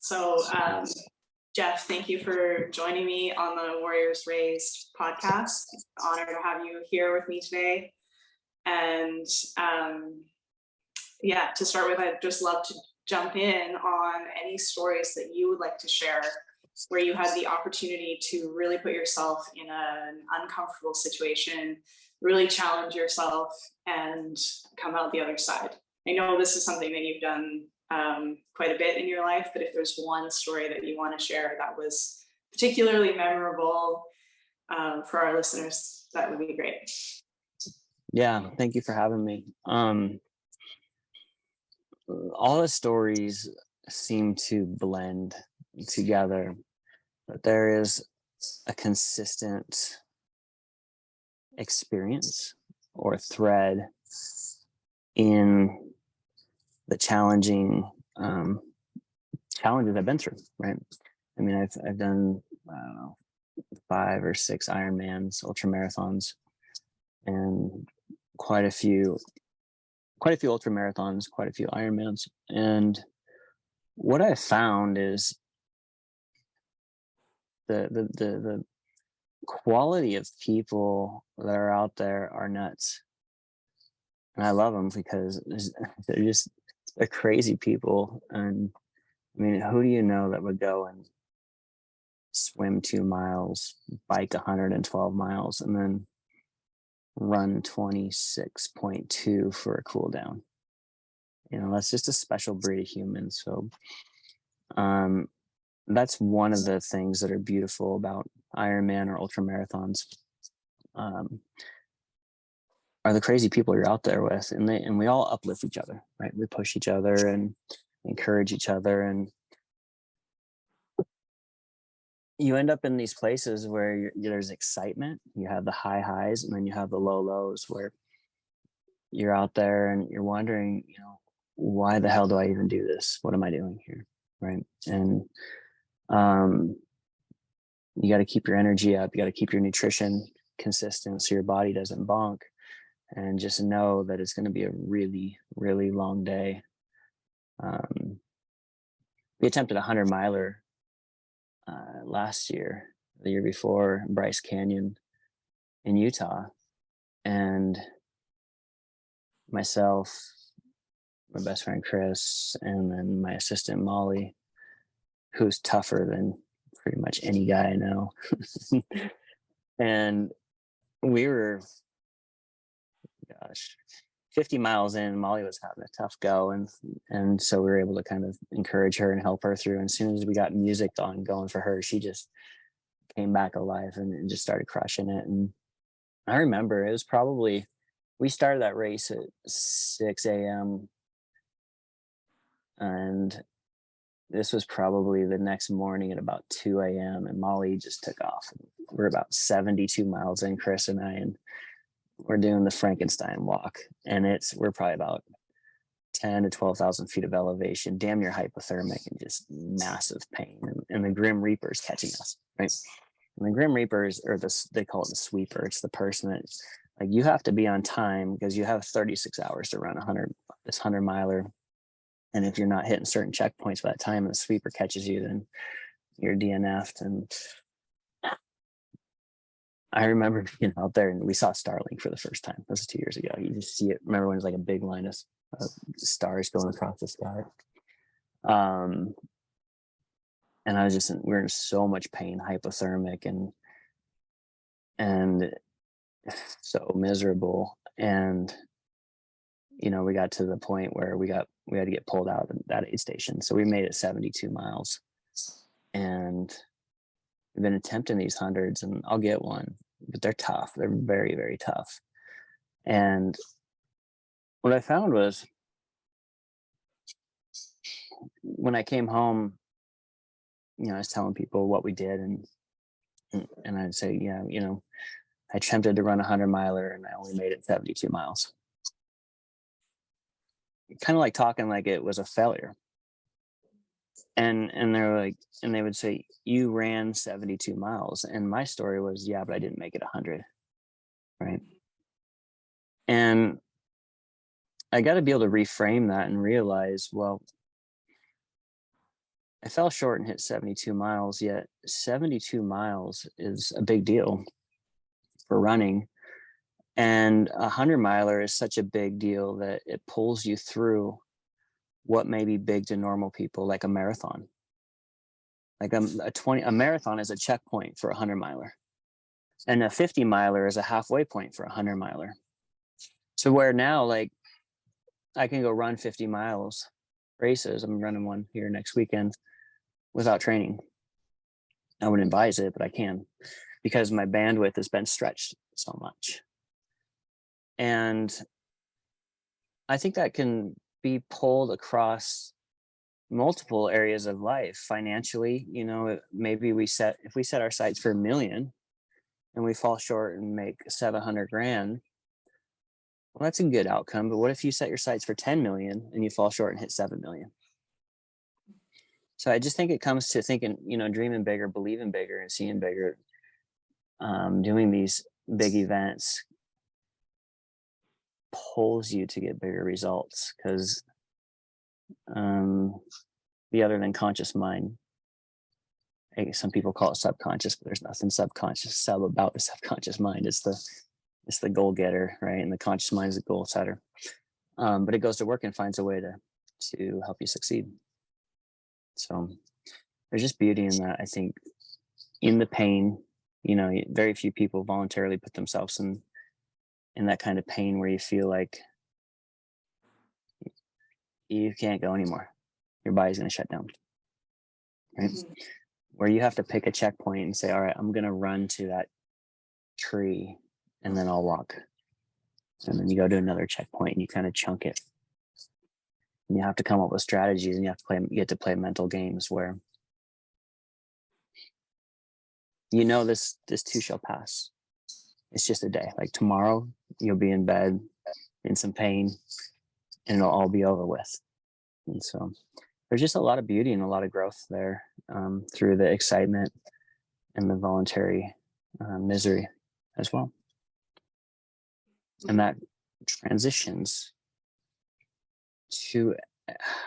So, Jeff, thank you for joining me on the Warriors Raised podcast. It's an honor to have you here with me today. And to start with, I'd just love to jump in on any stories that you would like to share where you had the opportunity to really put yourself in an uncomfortable situation, really challenge yourself, and come out the other side. I know this is something that you've done quite a bit in your life, but if there's one story that you want to share that was particularly memorable for our listeners, that would be great. Yeah, thank you for having me. All the stories seem to blend together, but there is a consistent experience or thread in the challenges I've been through, right? I mean, I've done, I don't know, 5 or 6 Ironmans, ultra marathons, and quite a few ultra marathons, quite a few Ironmans. And what I found is the quality of people that are out there are nuts. And I love them because they're crazy people. And I mean, who do you know that would go and swim 2 miles, bike 112 miles, and then run 26.2 for a cool down? You know, that's just a special breed of human. So that's one of the things that are beautiful about Ironman or ultra marathons. Are the crazy people you're out there with, and we all uplift each other, right? We push each other and encourage each other, and you end up in these places where there's excitement. You have the high highs, and then you have the low lows, where you're out there and you're wondering, you know, why the hell do I even do this? What am I doing here, right? And you got to keep your energy up. You got to keep your nutrition consistent so your body doesn't bonk. And just know that it's going to be a really, really long day. We attempted a 100-miler last year, the year before, Bryce Canyon in Utah. And myself, my best friend Chris, and then my assistant Molly, who's tougher than pretty much any guy I know. And we were, 50 miles in. Molly was having a tough go, and so we were able to kind of encourage her and help her through. And as soon as we got music going for her, she just came back alive and just started crushing it. And I remember it was probably, we started that race at 6 a.m. and this was probably the next morning at about 2 a.m. and Molly just took off. We're about 72 miles in, Chris and I, and we're doing the Frankenstein walk, and we're probably about 10 to 12,000 feet of elevation, damn near hypothermic, and just massive pain. And the Grim Reaper's catching us, right? And the Grim Reapers, they call it the sweeper. It's the person that, like, you have to be on time because you have 36 hours to run this 100-miler. And if you're not hitting certain checkpoints by that time and the sweeper catches you, then you're DNF'd. And I remember being out there and we saw Starlink for the first time. This was 2 years ago. You just see it. Remember when it was like a big line of stars going across the sky? And I was we were in so much pain, hypothermic, and so miserable. And, you know, we got to the point where we had to get pulled out of that aid station. So we made it 72 miles. And we've been attempting these hundreds, and I'll get one, but they're tough. They're very, very tough. And what I found was when I came home, you know, I was telling people what we did, and I'd say, yeah, you know, I attempted to run a 100-miler and I only made it 72 miles. Kind of like talking like it was a failure. And they're like, and they would say, you ran 72 miles. And my story was, yeah, but I didn't make it 100. Right. And I got to be able to reframe that and realize, well, I fell short and hit 72 miles, yet 72 miles is a big deal for running. And a 100 miler is such a big deal that it pulls you through what may be big to normal people, like a marathon. Like a marathon is a checkpoint for a 100 miler, and a 50 miler is a halfway point for a 100 miler. So where now, like, I can go run 50 miles races. I'm running one here next weekend without training. I wouldn't advise it, but I can, because my bandwidth has been stretched so much. And I think that can be pulled across multiple areas of life. Financially, maybe if we set our sights for 1 million and we fall short and make 700 grand, well, that's a good outcome. But what if you set your sights for 10 million and you fall short and hit 7 million? So I just think it comes to thinking, dreaming bigger, believing bigger, and seeing bigger. Doing these big events pulls you to get bigger results, because the other than conscious mind, some people call it subconscious, but there's nothing subconscious about the subconscious mind. It's the goal getter, right? And the conscious mind is the goal setter. But it goes to work and finds a way to help you succeed. So there's just beauty in that, I think, in the pain. Very few people voluntarily put themselves in that kind of pain where you feel like you can't go anymore. Your body's going to shut down, right? Mm-hmm. Where you have to pick a checkpoint and say, all right, I'm going to run to that tree and then I'll walk. And then you go to another checkpoint and you kind of chunk it. And you have to come up with strategies, and you get to play mental games where this too shall pass. It's just a day. Like tomorrow, you'll be in bed in some pain and it'll all be over with. And so there's just a lot of beauty and a lot of growth there, through the excitement and the voluntary misery as well. And that transitions to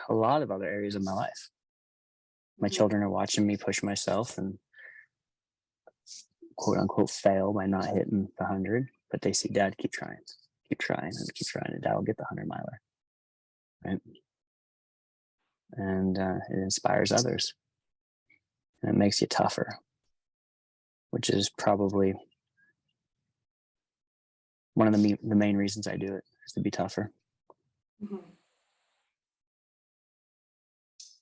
a lot of other areas of my life. My children are watching me push myself and quote unquote fail by not hitting the 100, but they see dad keep trying, and dad will get the 100 miler, right? And it inspires others, and it makes you tougher, which is probably one of the main reasons I do it, is to be tougher. Mm-hmm.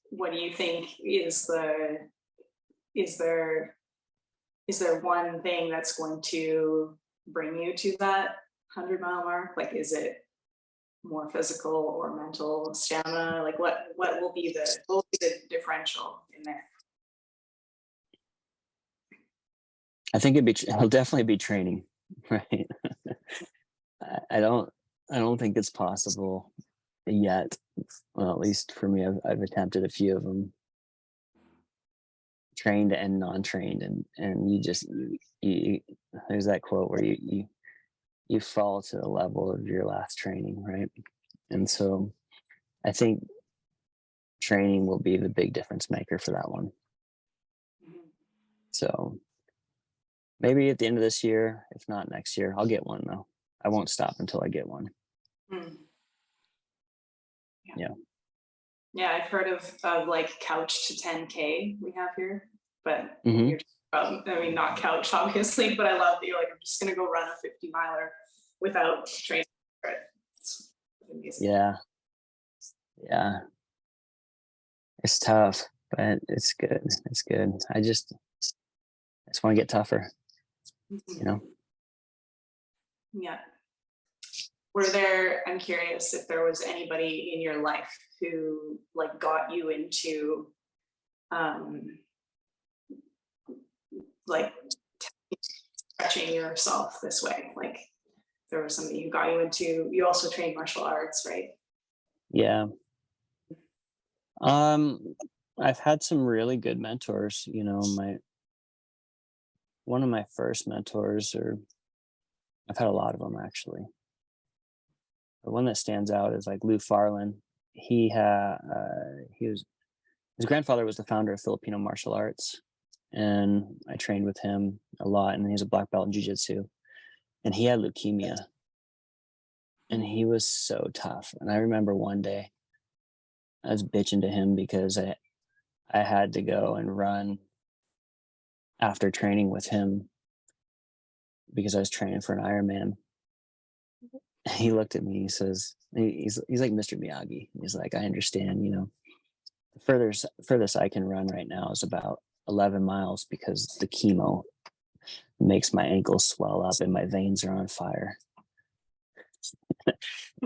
What do you think is there one thing that's going to bring you to that 100-mile mark? Like, is it more physical or mental stamina? Like, what will be the differential in there? I think it'll definitely be training, right? I don't think it's possible yet. Well, at least for me, I've attempted a few of them, trained and non-trained, and you there's that quote where you fall to the level of your last training, right? And so I think training will be the big difference maker for that one. So maybe at the end of this year, if not next year, I'll get one though. I won't stop until I get one. Yeah, I've heard of like couch to 10K we have here, but Mm-hmm. not couch obviously, but I love that you're like, I'm just gonna go run a 50-miler without training for it. It's amazing. Yeah. It's tough, but it's good. It's good. I just want to get tougher, Yeah. I'm curious if there was anybody in your life who like got you into like stretching yourself this way. Like, there was somebody who got you into, you also trained martial arts, right? Yeah. I've had some really good mentors, one of my first mentors, or I've had a lot of them actually. The one that stands out is like Lou Farland. He was his grandfather was the founder of Filipino martial arts, and I trained with him a lot. And he's a black belt in jiu-jitsu, and he had leukemia, and he was so tough. And I remember one day I was bitching to him because I had to go and run after training with him because I was training for an Ironman. He looked at me. He says, he's like Mr. Miyagi. He's like, I understand. The furthest I can run right now is about 11 miles because the chemo makes my ankles swell up and my veins are on fire.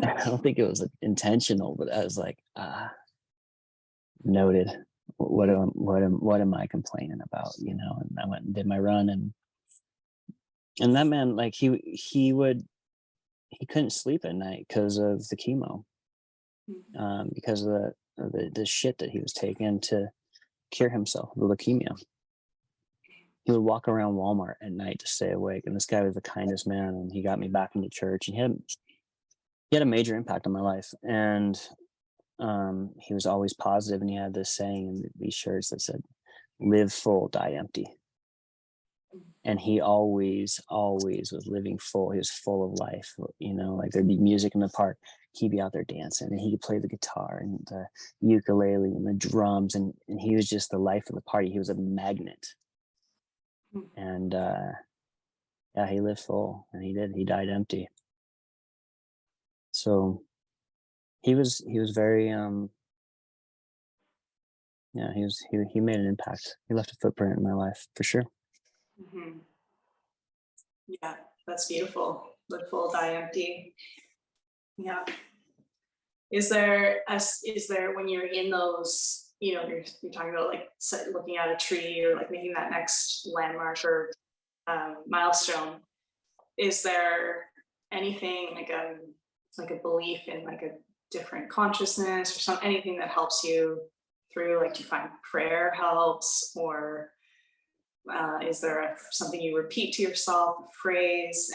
I don't think it was intentional, but I was like, noted. What am I complaining about? And I went and did my run, and that man, like he couldn't sleep at night because of the chemo, because of the shit that he was taking to cure himself of leukemia. He would walk around Walmart at night to stay awake, and this guy was the kindest man, and he got me back into church, and he had a major impact on my life. And he was always positive, and he had this saying in these shirts that said, "Live full, die empty." And he always was living full. He was full of life. Like there'd be music in the park, he'd be out there dancing, and he could play the guitar and the ukulele and the drums, and he was just the life of the party. He was a magnet. And yeah, he lived full, and he died empty. So he was very yeah, he made an impact. He left a footprint in my life for sure. Mm-hmm. Yeah, that's beautiful. Live full, die empty. Yeah. Is there when you're in those, you're talking about like looking at a tree or like making that next landmark or milestone? Is there anything like a belief in like a different consciousness or anything that helps you through? Like, do you find prayer helps, or is there something you repeat to yourself, a phrase,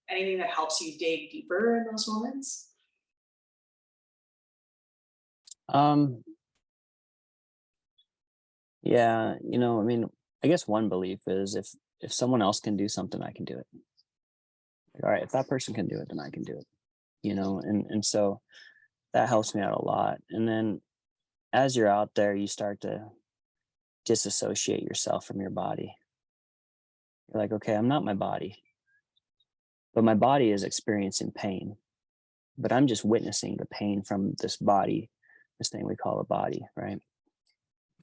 anything that helps you dig deeper in those moments? Yeah, I mean, I guess one belief is if someone else can do something, I can do it. Like, all right, if that person can do it, then I can do it. And so that helps me out a lot. And then as you're out there, you start to disassociate yourself from your body. You're like, okay, I'm not my body, but my body is experiencing pain, but I'm just witnessing the pain from this body, this thing we call a body, right?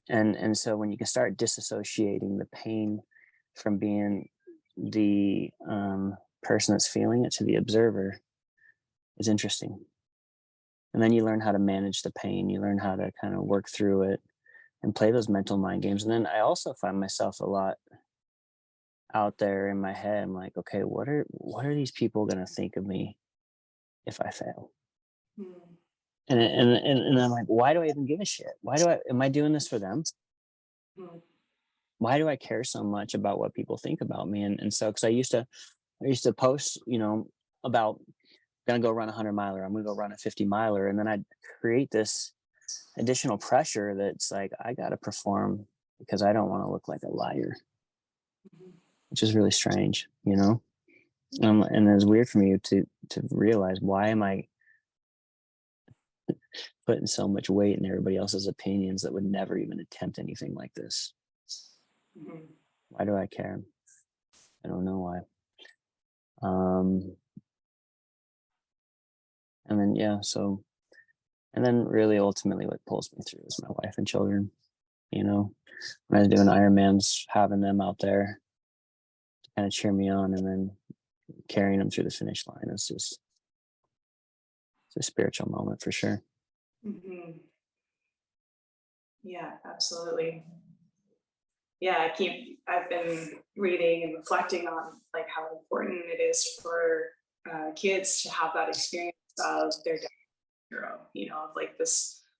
And so when you can start disassociating the pain from being the person that's feeling it to the observer, is interesting. And then you learn how to manage the pain. You learn how to kind of work through it and play those mental mind games. And then I also find myself a lot out there in my head. I'm like, okay, what are these people going to think of me if I fail? Mm. And I'm like, why do I even give a shit? Am I doing this for them? Mm. Why do I care so much about what people think about me? And so, because I used to post, about gonna go run a 100-miler, I'm gonna go run a 50-miler, and then I'd create this additional pressure that's like, I gotta perform because I don't want to look like a liar, which is really strange, and it's weird for me to realize, why am I putting so much weight in everybody else's opinions that would never even attempt anything like this? Mm-hmm. Why do I care? I don't know why. And then and then really ultimately what pulls me through is my wife and children. When I was doing Ironmans, having them out there to kind of cheer me on, and then carrying them through the finish line is just, it's a spiritual moment for sure. Mm-hmm. Yeah, absolutely. Yeah, I've been reading and reflecting on like how important it is for kids to have that experience of their dad hero, of like the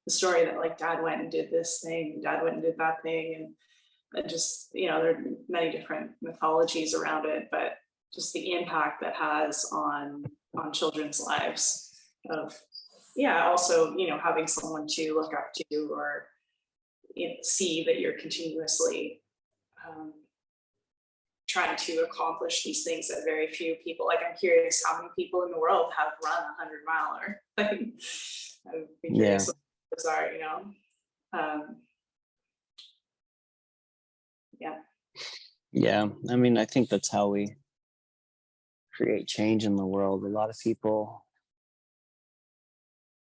story that like dad went and did this thing, dad went and did that thing, and just, there are many different mythologies around it, but just the impact that has on children's lives of, yeah, also, having someone to look up to, or see that you're continuously trying to accomplish these things that very few people, like I'm curious how many people in the world have run a 100 miler. Like, I'd be curious what those are, you know. Yeah. Yeah, I mean, I think that's how we create change in the world. A lot of people,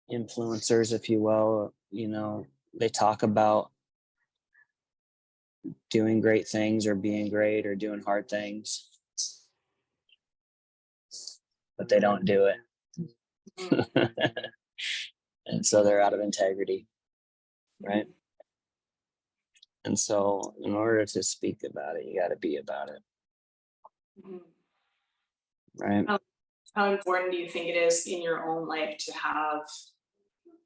influencers, if you will, you know, they talk about doing great things or being great or doing hard things, but they don't do it. And so they're out of integrity, right? And so in order to speak about it, you got to be about it, Mhm. right? How important do you think it is in your own life to have,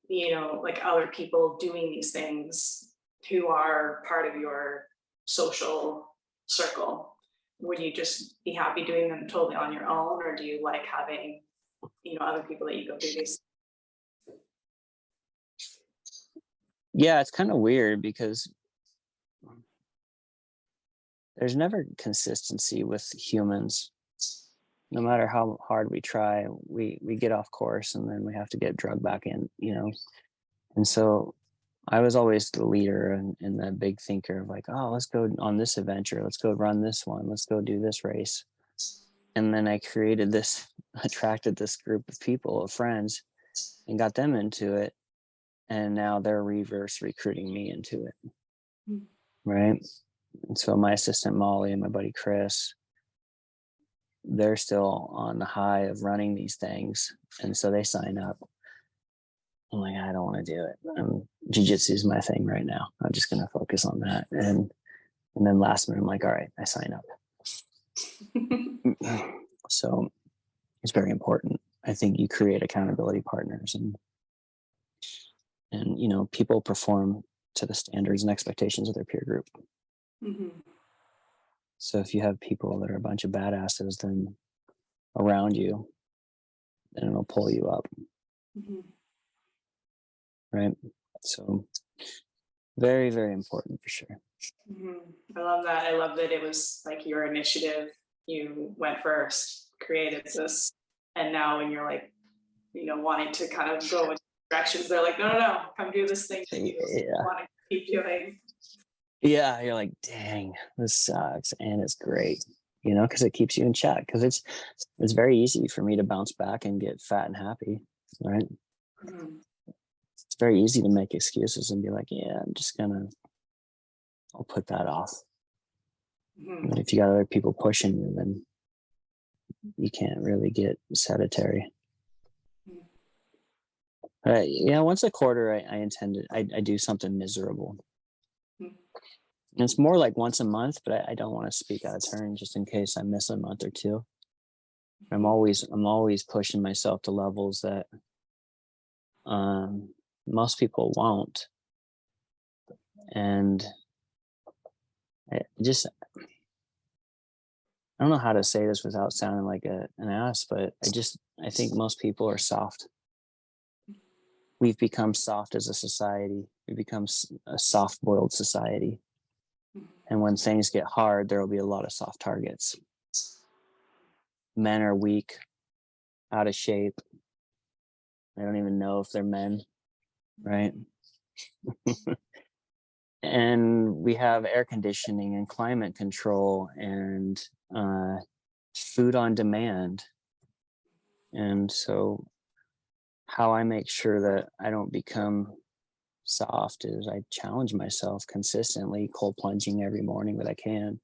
you know, like other people doing these things who are part of your social circle? Would you just be happy doing them totally on your own, or do you like having, you know, other people that you go do these? Yeah, it's kind of weird because there's never consistency with humans. No matter how hard we try, we get off course and then we have to get drugged back in, you know. And so I was always the leader and the big thinker of like, oh, let's go on this adventure, let's go run this one, let's go do this race. And then I created this, attracted this group of people, of friends, and got them into it. And now they're reverse recruiting me into it. Mm. Right. And so my assistant Molly and my buddy Chris, they're still on the high of running these things. And so they sign up. I'm like, I don't want to do it. Jiu-jitsu is my thing right now. I'm just going to focus on that. And then last minute, I'm like, all right, I sign up. So it's very important. I think you create accountability partners and, you know, people perform to the standards and expectations of their peer group. Mhm. So if you have people that are a bunch of badasses, then around you, then it'll pull you up. Mhm. Right. So very, very important for sure. Mhm. I love that. I love that it was like your initiative. You went first, created this, and now when you're like, you know, wanting to kind of go in directions, they're like, no, no, no, come do this thing that you Yeah. want to keep doing. Yeah. You're like, dang, this sucks. And it's great, you know, because it keeps you in check. Because it's very easy for me to bounce back and get fat and happy. Right. Mhm. It's very easy to make excuses and be like, yeah, I'll put that off. Mhm. But if you got other people pushing you, then you can't really get sedentary. Mhm. Yeah, once a quarter, I intend to, I do something miserable. Mhm. And it's more like once a month, but I don't want to speak out of turn just in case I miss a month or two. I'm always pushing myself to levels that most people won't. And I just, I don't know how to say this without sounding like an ass, but I think most people are soft. We've become soft as a society. We've become a soft boiled society. And when things get hard, there will be a lot of soft targets. Men are weak, out of shape. I don't even know if they're men, right? And we have air conditioning and climate control and food on demand. And so, how I make sure that I don't become soft is I challenge myself consistently, cold plunging every morning that I can.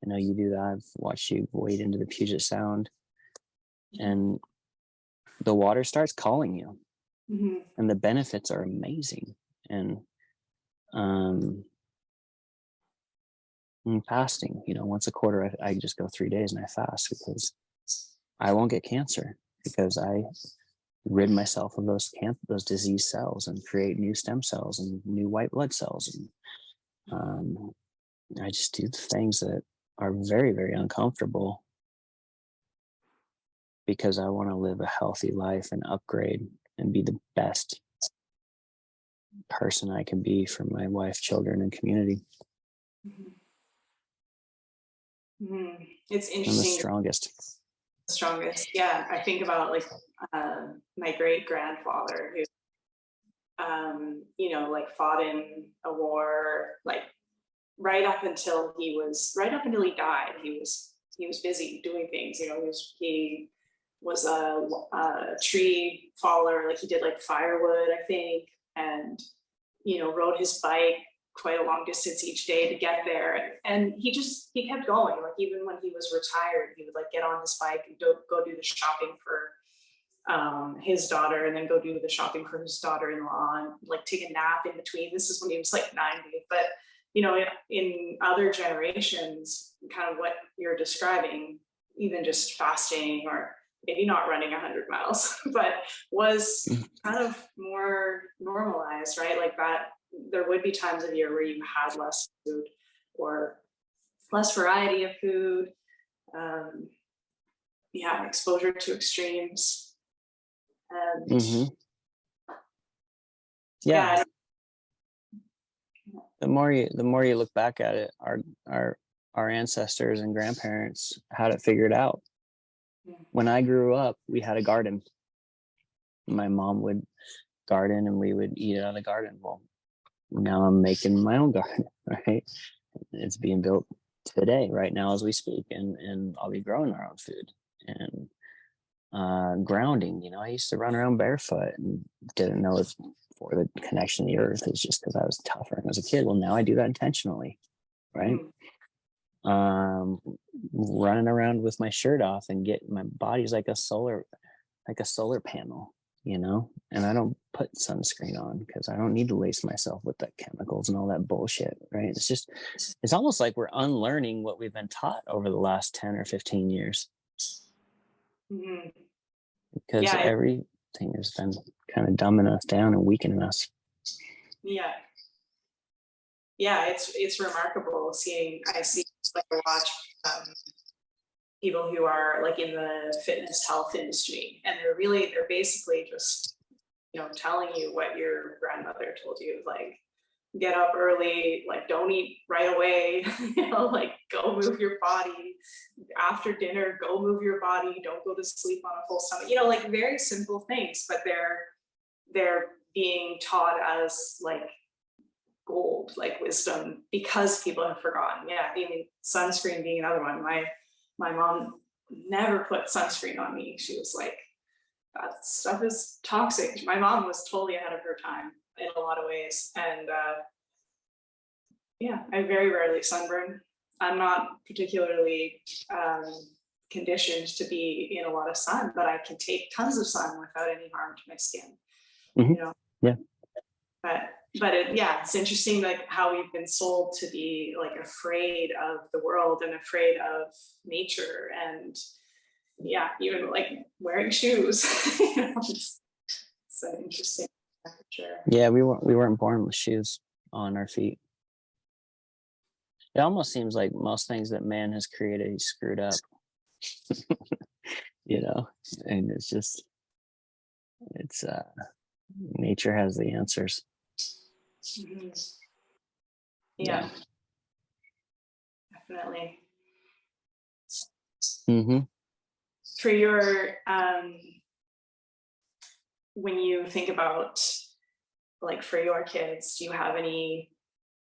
I know you do that. I've watched you wade into the Puget Sound, and the water starts calling you, Mhm. and the benefits are amazing. And um, fasting, you know, once a quarter, I just go 3 days and I fast because I won't get cancer because I rid myself of those disease cells and create new stem cells and new white blood cells. And I just do the things that are very, very uncomfortable because I want to live a healthy life and upgrade and be the best person I can be for my wife, children, and community. It's I'm the interesting. strongest. The strongest. Yeah. I think about like my great grandfather who, like fought in a war, like right up until he died. He was busy doing things. He was a tree faller. Like he did like firewood, I think, and rode his bike quite a long distance each day to get there. And he kept going. Like even when he was retired, he would like get on his bike and go do the shopping for his daughter, and then go do the shopping for his daughter-in-law, and like take a nap in between. This is when he was like 90. But in other generations, kind of what you're describing, even just fasting, or maybe not running 100 miles, but was kind of more normalized, right? Like that, there would be times of year where you had less food or less variety of food. Exposure to extremes. And yeah. The more you look back at it, our ancestors and grandparents had it figured out. When I grew up, we had a garden. My mom would garden and we would eat out of the garden. Well, now I'm making my own garden, right? It's being built today, right now as we speak, and I'll be growing our own food. And grounding, I used to run around barefoot and didn't know if for the connection to the earth is just because I was tougher as a kid. Well, now I do that intentionally, right? Running around with my shirt off and my body's like a solar panel, and I don't put sunscreen on because I don't need to lace myself with the chemicals and all that bullshit, right? It's almost like we're unlearning what we've been taught over the last 10 or 15 years. Because everything has been kind of dumbing us down and weakening us. It's remarkable I watch people who are like in the fitness health industry, and they're basically just telling you what your grandmother told you, like get up early, like don't eat right away, like go move your body after dinner, go move your body, don't go to sleep on a full stomach, like very simple things, but they're being taught as like gold, like wisdom, because people have forgotten. Sunscreen being another one. My mom never put sunscreen on me. She was like, that stuff is toxic. My mom was totally ahead of her time in a lot of ways. And I very rarely sunburn. I'm not particularly conditioned to be in a lot of sun, but I can take tons of sun without any harm to my skin. Yeah. But it's interesting, like how we've been sold to be like afraid of the world and afraid of nature, and even like wearing shoes. It's an interesting picture. Yeah, we weren't born with shoes on our feet. It almost seems like most things that man has created, he screwed up. And it's nature has the answers. Yeah. Definitely. For your when you think about like for your kids, do you have any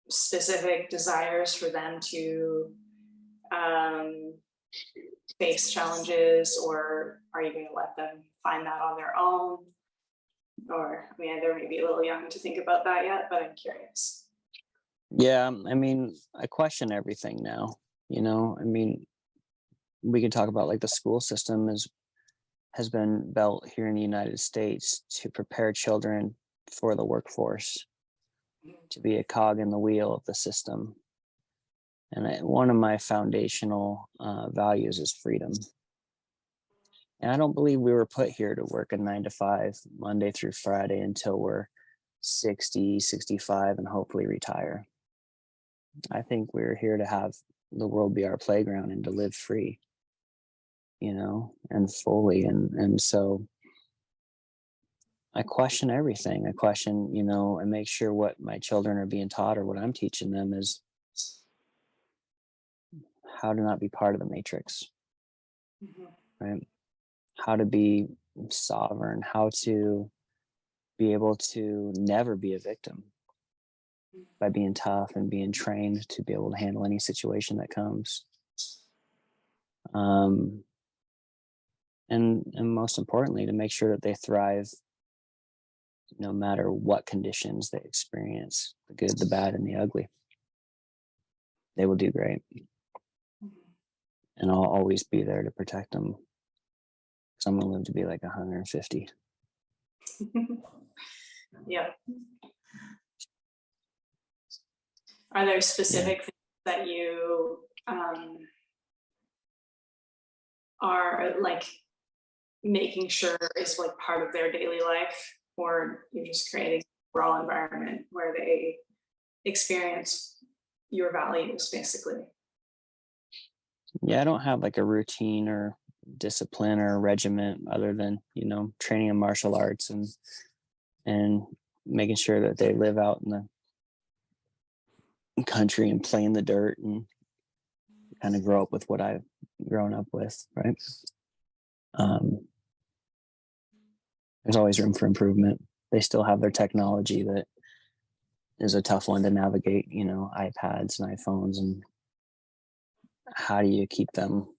specific desires for them to face challenges, or are you going to let them find that on their own? Or they're maybe a little young to think about that yet, but I'm curious. Yeah, I question everything now. We can talk about like the school system has been built here in the United States to prepare children for the workforce, to be a cog in the wheel of the system. And one of my foundational values is freedom. And I don't believe we were put here to work a 9 to 5, Monday through Friday until we're 60, 65, and hopefully retire. I think we're here to have the world be our playground and to live free, and fully. And so I question everything. I question, I make sure what my children are being taught or what I'm teaching them is how to not be part of the matrix, Mhm. right? How to be sovereign, how to be able to never be a victim by being tough and being trained to be able to handle any situation that comes. Um, and most importantly, to make sure that they thrive no matter what conditions they experience, the good, the bad, and the ugly. They will do great, and I'll always be there to protect them. 'Cause I'm gonna live to be like 150. Yeah. Are there Yeah. specific things that you are like making sure is like part of their daily life, or you're just creating a overall environment where they experience your values basically? Yeah, I don't have like a routine or discipline or regiment other than, training in martial arts and making sure that they live out in the country and play in the dirt and kind of grow up with what I've grown up with, right? Um, there's always room for improvement. They still have their technology that is a tough one to navigate, iPads and iPhones. And how do you keep them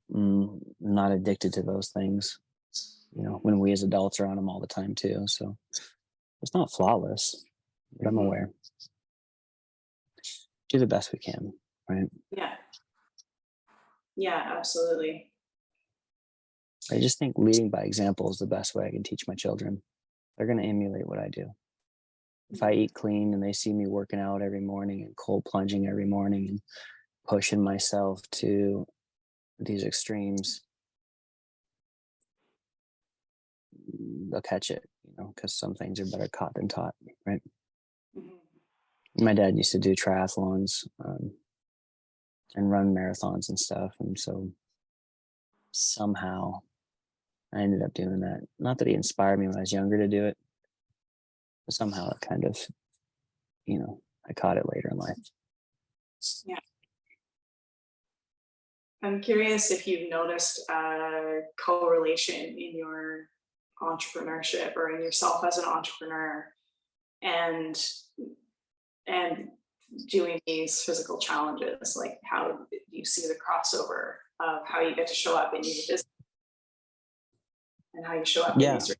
not addicted to those things, when we as adults are on them all the time too. So it's not flawless, but I'm Mhm. aware. Do the best we can, right? Yeah, yeah, absolutely. I just think leading by example is the best way I can teach my children. They're going to emulate what I do. If I Mhm. eat clean and they see me working out every morning and cold plunging every morning and pushing myself to these extremes, they'll catch it, because some things are better caught than taught, right? Mhm. My dad used to do triathlons and run marathons and stuff. And so somehow I ended up doing that. Not that he inspired me when I was younger to do it, but somehow it kind of, I caught it later in life. Yeah. I'm curious if you've noticed a correlation in your entrepreneurship or in yourself as an entrepreneur and and doing these physical challenges. Like, how do you see the crossover of how you get to show up in your business and how you show up in Yeah. these?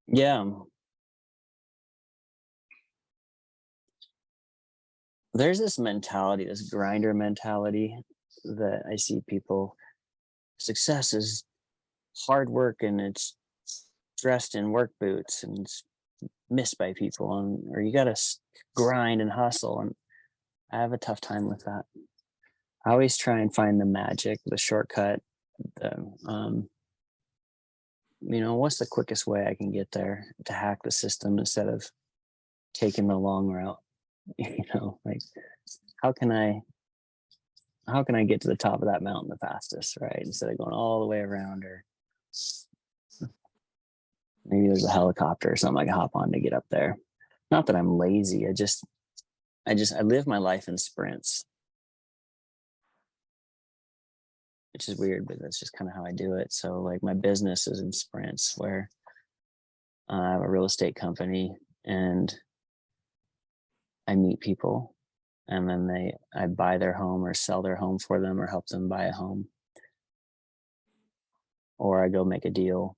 Yeah. There's this mentality, this grinder mentality that I see people. Success is hard work and it's dressed in work boots and it's missed by people, or you got to grind and hustle. And I have a tough time with that. I always try and find the magic, the shortcut, the, what's the quickest way I can get there to hack the system instead of taking the long route? Like how can I get to the top of that mountain the fastest, right? Instead of going all the way around, or maybe there's a helicopter or something I can hop on to get up there. Not that I'm lazy. I live my life in sprints, which is weird, but that's just kind of how I do it. So like my business is in sprints where I have a real estate company and I meet people and then I buy their home or sell their home for them or help them buy a home, or I go make a deal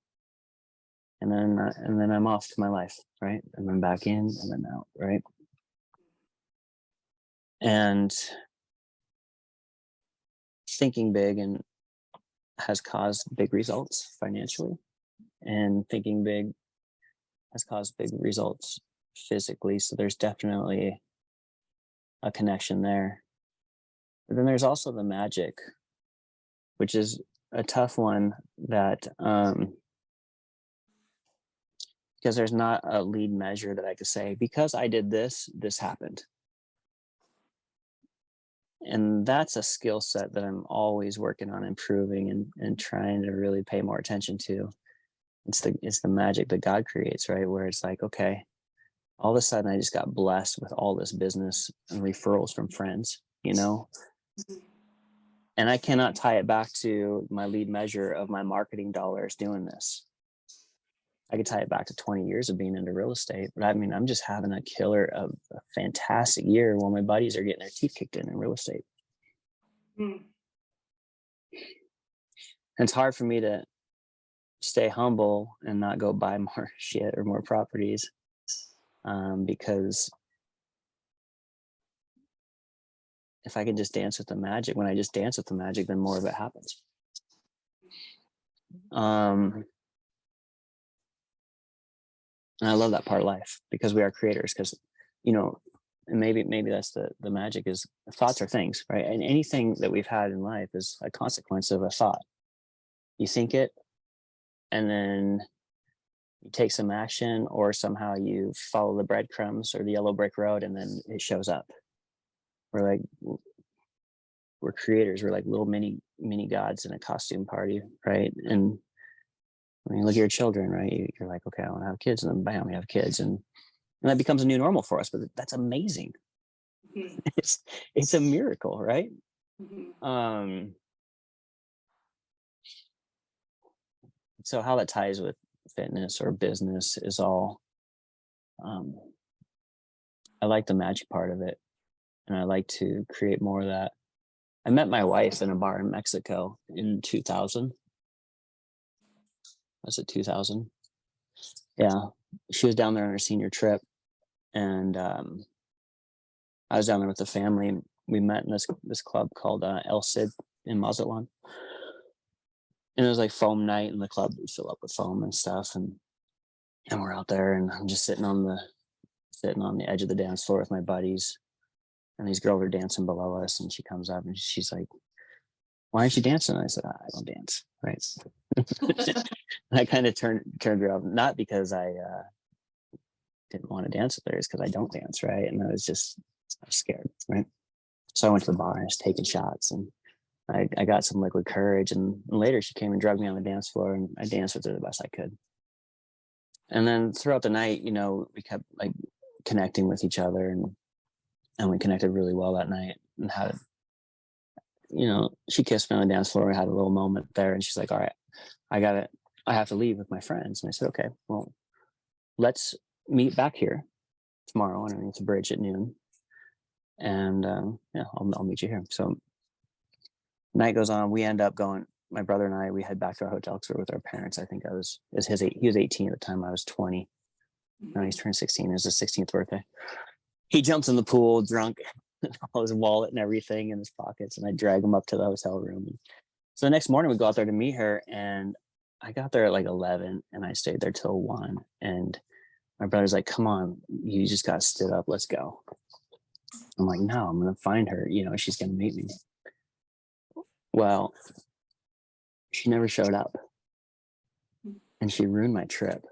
and then I'm off to my life, right? And then back in and then out, right? And thinking big and has caused big results financially, and thinking big has caused big results physically. So there's definitely a connection there. But then there's also the magic, which is a tough one that because there's not a lead measure that I could say, because I did this, this happened. And that's a skill set that I'm always working on improving and trying to really pay more attention to. it's the magic that God creates, right? Where it's like, okay, all of a sudden I just got blessed with all this business and referrals from friends, you know? And I cannot tie it back to my lead measure of my marketing dollars doing this. I could tie it back to 20 years of being into real estate. But I mean, I'm just having a killer of a fantastic year while my buddies are getting their teeth kicked in real estate. Mm. And it's hard for me to stay humble and not go buy more shit or more properties, because if I can just dance with the magic, when I just dance with the magic, then more of it happens. And I love that part of life because we are creators. Because, you know, and maybe that's the magic is thoughts are things, right? And anything that we've had in life is a consequence of a thought. You think it, and then you take some action, or somehow you follow the breadcrumbs or the yellow brick road, and then it shows up. We're creators. We're like little mini gods in a costume party, right? And when you look at your children, right, you're like, okay, I want to have kids, and then bam, we have kids, and that becomes a new normal for us. But that's amazing. Mm-hmm. It's a miracle, right? Mm-hmm. So how that ties with fitness or business is all. I like the magic part of it, and I like to create more of that. I met my wife in a bar in Mexico in 2000. Was it 2000? Yeah, she was down there on her senior trip, and I was down there with the family. And we met in this club called El Cid in Mazatlan, and it was like foam night, and the club would fill up with foam and stuff, and we're out there, and I'm just sitting on the edge of the dance floor with my buddies, and these girls are dancing below us, and she comes up and she's like, "Why aren't you dancing?" And I said, "I don't dance," right? I kind of turned her off, not because I didn't want to dance with her, it's because I don't dance, right? And I was scared, right? So I went to the bar and I was taking shots, and I got some liquid courage, and later she came and drugged me on the dance floor, and I danced with her the best I could. And then throughout the night, you know, we kept like connecting with each other, and we connected really well that night, and had, you know, she kissed me on the dance floor. We had a little moment there, and she's like, "All right, I have to leave with my friends." And I said, "Okay, well, let's meet back here tomorrow underneath the bridge at noon. And yeah, I'll meet you here." So night goes on. We end up going, my brother and I, we head back to our hotel because we were with our parents. I think he was 18 at the time. I was 20. No, he's turned 16. It was his 16th birthday. He jumps in the pool drunk, all his wallet and everything in his pockets, and I drag him up to the hotel room. So the next morning we go out there to meet her, and I got there at like 11, and I stayed there till 1. And my brother's like, "Come on, you just got stood up. Let's go." I'm like, "No, I'm going to find her. You know, she's going to meet me." Well, she never showed up, and she ruined my trip.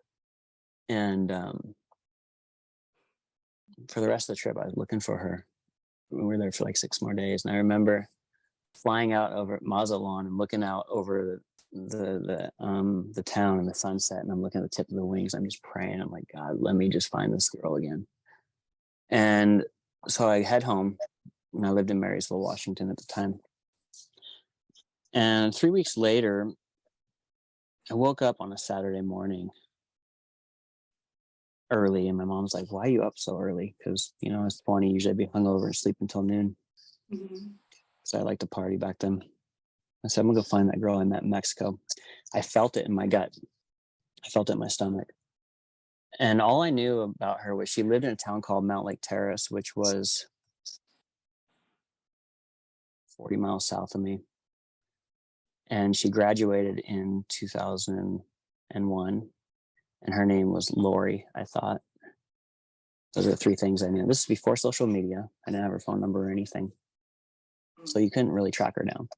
And for the rest of the trip, I was looking for her. We were there for like 6 more days. And I remember flying out over Mazatlan and looking out over the town and the sunset. And I'm looking at the tip of the wings. I'm just praying. I'm like, "God, let me just find this girl again." And so I head home, and I lived in Marysville, Washington at the time. And 3 weeks later, I woke up on a Saturday morning early, and my mom's like, "Why are you up so early?" Because, you know, I was 20, usually I'd be hungover and sleep until noon. Mm-hmm. So I liked to party back then. I said, "I'm gonna go find that girl I met in Mexico." I felt it in my gut. I felt it in my stomach. And all I knew about her was she lived in a town called Mount Lake Terrace, which was 40 miles south of me. And she graduated in 2001. And her name was Lori, I thought. Those are the 3 things I knew. This is before social media. I didn't have her phone number or anything. So you couldn't really track her down.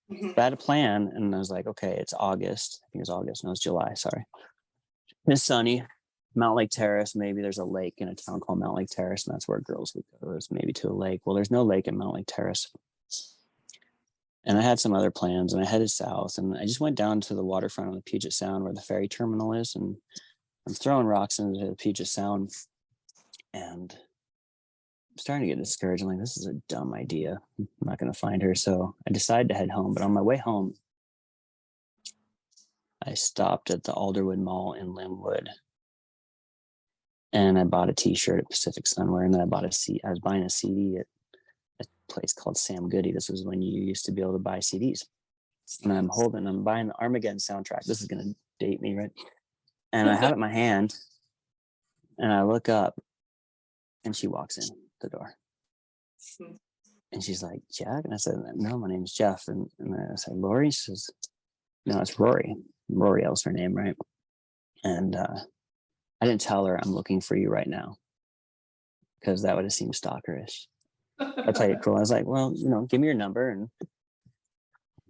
But I had a plan, and I was like, okay, it's August. I think it was August. No, it was July. Sorry. It's sunny. Mount Lake Terrace. Maybe there's a lake in a town called Mount Lake Terrace, and that's where girls would go, is maybe to a lake. Well, there's no lake in Mount Lake Terrace. And I had some other plans, and I headed south, and I just went down to the waterfront on the Puget Sound where the ferry terminal is, and I'm throwing rocks into the Puget Sound, and I'm starting to get discouraged. I'm like, this is a dumb idea. I'm not going to find her. So I decided to head home. But on my way home, I stopped at the Alderwood Mall in Linwood, and I bought a T-shirt at Pacific Sunwear, and then I was buying a CD at a place called Sam Goody. This was when you used to be able to buy CDs. And I'm buying the Armageddon soundtrack. This is going to date me, right? And I have it in my hand, and I look up, and she walks in the door. And she's like, Jack? And I said, no, my name's Jeff. And I said, Lori? She says, no, it's Rory. L'Oreal's her name, right? And I didn't tell her I'm looking for you right now, because that would have seemed stalkerish. I'll tell you, cool. I was like, well, give me your number, and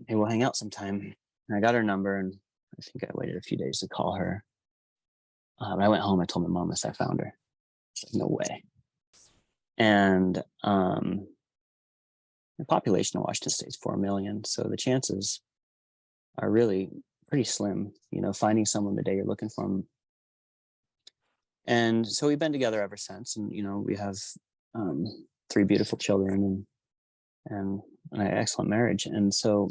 hey, we'll hang out sometime. And I got her number, and I think I waited a few days to call her. But I went home. I told my mom I found her. She's like, no way. And the population of Washington State is 4 million, so the chances are really pretty slim, finding someone the day you're looking for them. And so we've been together ever since, and we have 3 beautiful children and an excellent marriage. And so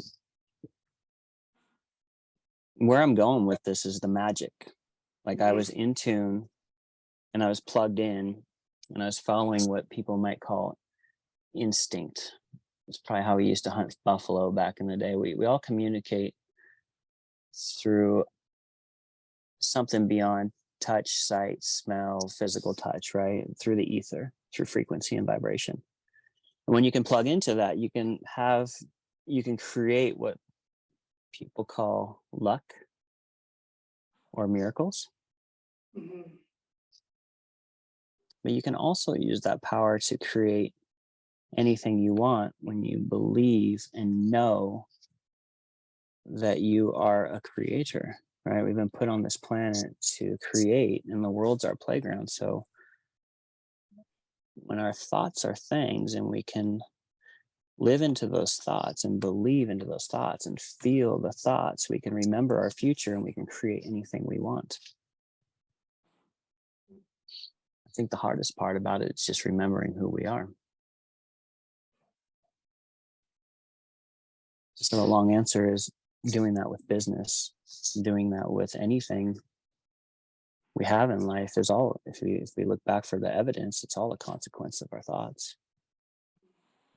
where I'm going with this is the magic. Like, I was in tune, and I was plugged in, and I was following what people might call instinct. It's probably how we used to hunt buffalo back in the day. We all communicate through something beyond touch, sight, smell, physical touch, right? Through the ether, through frequency and vibration. And when you can plug into that, you can create what people call luck or miracles. Mm-hmm. But you can also use that power to create anything you want when you believe and know that you are a creator, right? We've been put on this planet to create, and the world's our playground. So when our thoughts are things, and we can live into those thoughts and believe into those thoughts and feel the thoughts, we can remember our future, and we can create anything we want. I think the hardest part about it is just remembering who we are. So the long answer is doing that with business, doing that with anything we have in life is all, if we look back for the evidence, it's all a consequence of our thoughts.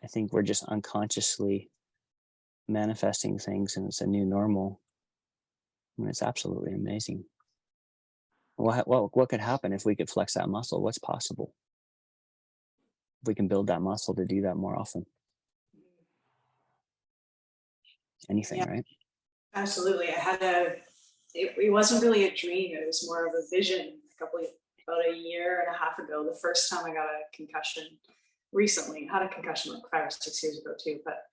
I think we're just unconsciously manifesting things, and it's a new normal. And it's absolutely amazing. What could happen if we could flex that muscle? What's possible? If we can build that muscle to do that more often. Anything, Yeah, right? absolutely. It wasn't really a dream. It was more of a vision about a year and a half ago. The first time I got a concussion recently, had a concussion like 5 or 6 years ago too. But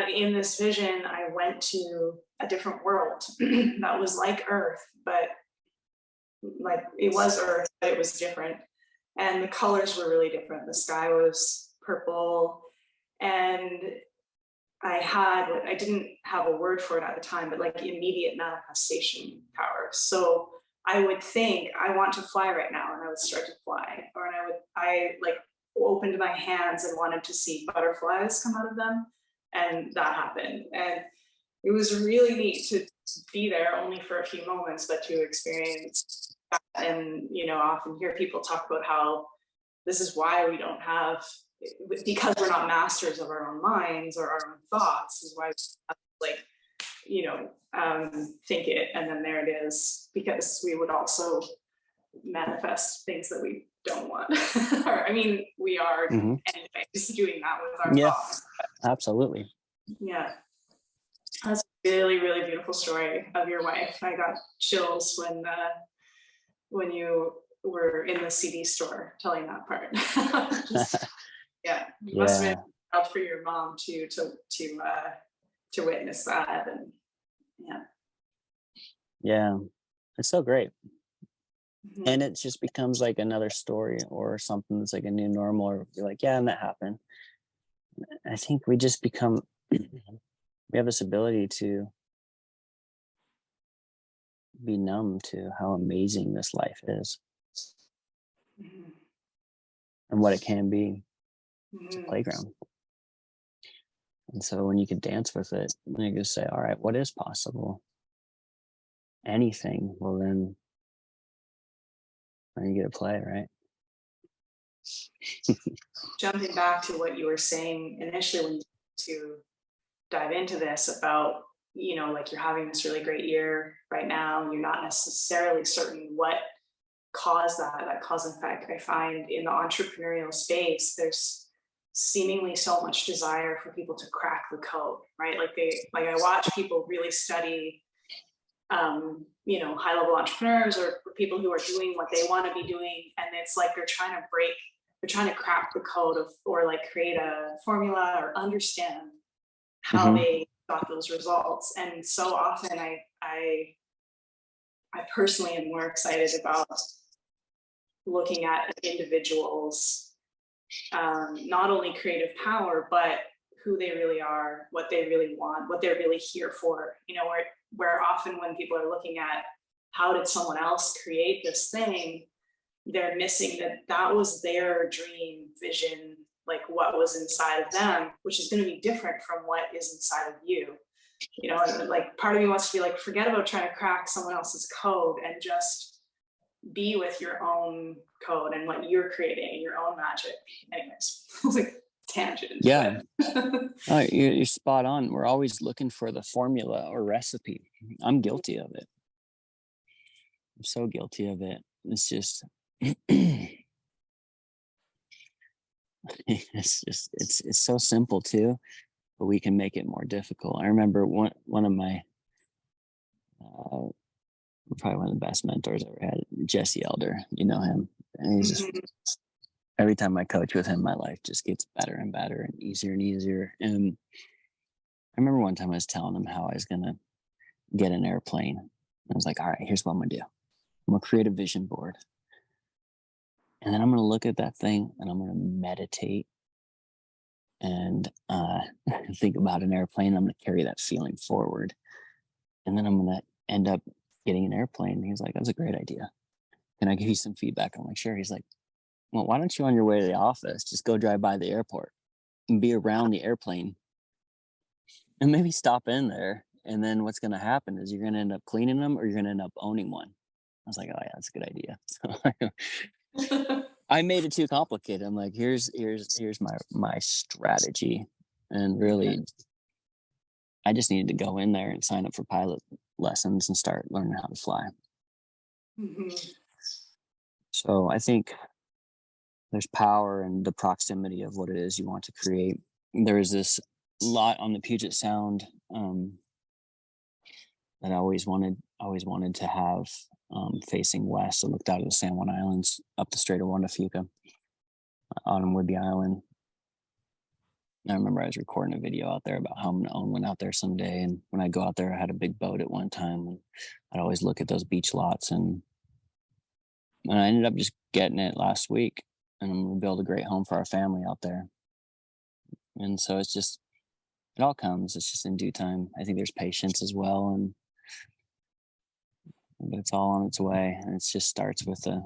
in this vision, I went to a different world that was like Earth, but like it was Earth, but it was different. And the colors were really different. The sky was purple, and I didn't have a word for it at the time, but like immediate manifestation power. So I would think, I want to fly right now, and I would start to fly. Or I like opened my hands and wanted to see butterflies come out of them. And that happened. And it was really neat to be there, only for a few moments, but to experience that. And, I often hear people talk about how this is why we don't have, because we're not masters of our own minds or our own thoughts, is why we have, like, think it, and then there it is, because we would also manifest things that we don't want. Or, I mean, we are anyways doing that with our thoughts. Absolutely. Yeah. That's a really, really beautiful story of your wife. I got chills when you were in the CD store telling that part. You must have been proud for your mom to witness that. And it's so great. And it just becomes like another story or something that's like a new normal, or you're like, and that happened. I think we just become we have this ability to be numb to how amazing this life is Mhm. and what it can be. It's a Mhm. playground. And so when you can dance with it, then you can say, all right, what is possible? Anything. Well, then you get to play, right? Jumping back to what you were saying initially when you to dive into this about, like you're having this really great year right now, and you're not necessarily certain what caused that cause and effect. I find in the entrepreneurial space, there's seemingly so much desire for people to crack the code, right? Like I watch people really study high level entrepreneurs or people who are doing what they want to be doing. And it's like they're trying to crack the code of, or like create a formula or understand how Hmm. they got those results. And so often I personally am more excited about looking at individuals, not only creative power, but who they really are, what they really want, what they're really here for. Where often when people are looking at how did someone else create this thing, they're missing that was their dream vision, like what was inside of them, which is going to be different from what is inside of you. And like part of me wants to be like, forget about trying to crack someone else's code and just be with your own code and what you're creating and your own magic. Anyways, it was like tangent, Yeah. but You're spot on. We're always looking for the formula or recipe. I'm guilty of it. I'm so guilty of it. It's just, it's so simple too, but we can make it more difficult. I remember one of my, probably one of the best mentors I ever had, Jesse Elder. You know him, and he's just, mhm, every time I coach with him, my life just gets better and better and easier and easier. And I remember one time I was telling him how I was gonna get an airplane. I was like, all right, here's what I'm gonna do. I'm gonna create a vision board. And then I'm gonna look at that thing and I'm gonna meditate and think about an airplane. I'm gonna carry that feeling forward. And then I'm gonna end up getting an airplane. And he's like, that's a great idea. Can I give you some feedback? I'm like, sure. He's like, well, why don't you on your way to the office just go drive by the airport and be around the airplane and maybe stop in there. And then what's gonna happen is you're gonna end up cleaning them or you're gonna end up owning one. I was like, oh yeah, that's a good idea. So I made it too complicated. I'm like, here's my strategy. And really I just needed to go in there and sign up for pilot lessons and start learning how to fly. mhm, So I think there's power in the proximity of what it is you want to create. There is this lot on the Puget Sound that I always wanted to have facing west. I looked out of the San Juan Islands up the Strait of Juan de Fuca on Whidbey Island. I remember I was recording a video out there about how I'm gonna own one out there someday. And when I go out there, I had a big boat at one time, and I'd always look at those beach lots. And I ended up just getting it last week, and I'm gonna build a great home for our family out there. And so it all comes. It's just in due time. I think there's patience as well, and but it's all on its way. And it just starts with a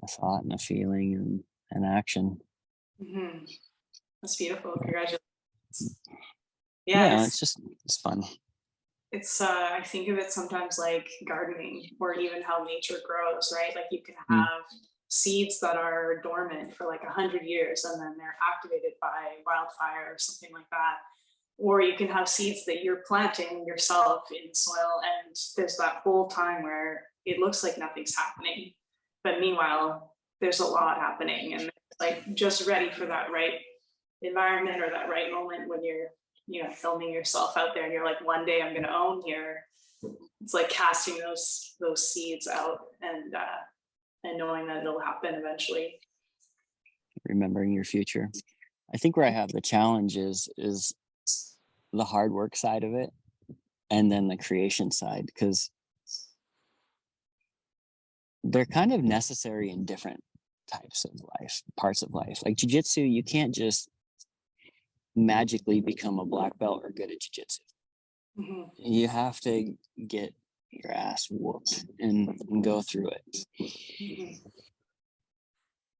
thought and a feeling and an action. mhm. That's beautiful. Congratulations. Yeah, Yeah, it's fun. it's I think of it sometimes like gardening or even how nature grows, right? Like you can Mm. have seeds that are dormant for like 100 years and then they're activated by wildfire or something like that. Or you can have seeds that you're planting yourself in the soil and there's that whole time where it looks like nothing's happening. But meanwhile, there's a lot happening and like just ready for that right environment or that right moment when you're filming yourself out there and you're like, one day I'm going to own here. It's like casting those seeds out and knowing that it'll happen eventually. Remembering your future. I think where I have the challenge is the hard work side of it and then the creation side, because they're kind of necessary in different types of life, parts of life. Like jujitsu, you can't just magically become a black belt or good at jiu-jitsu. Mhm. You have to get your ass whooped and go through it. Mhm.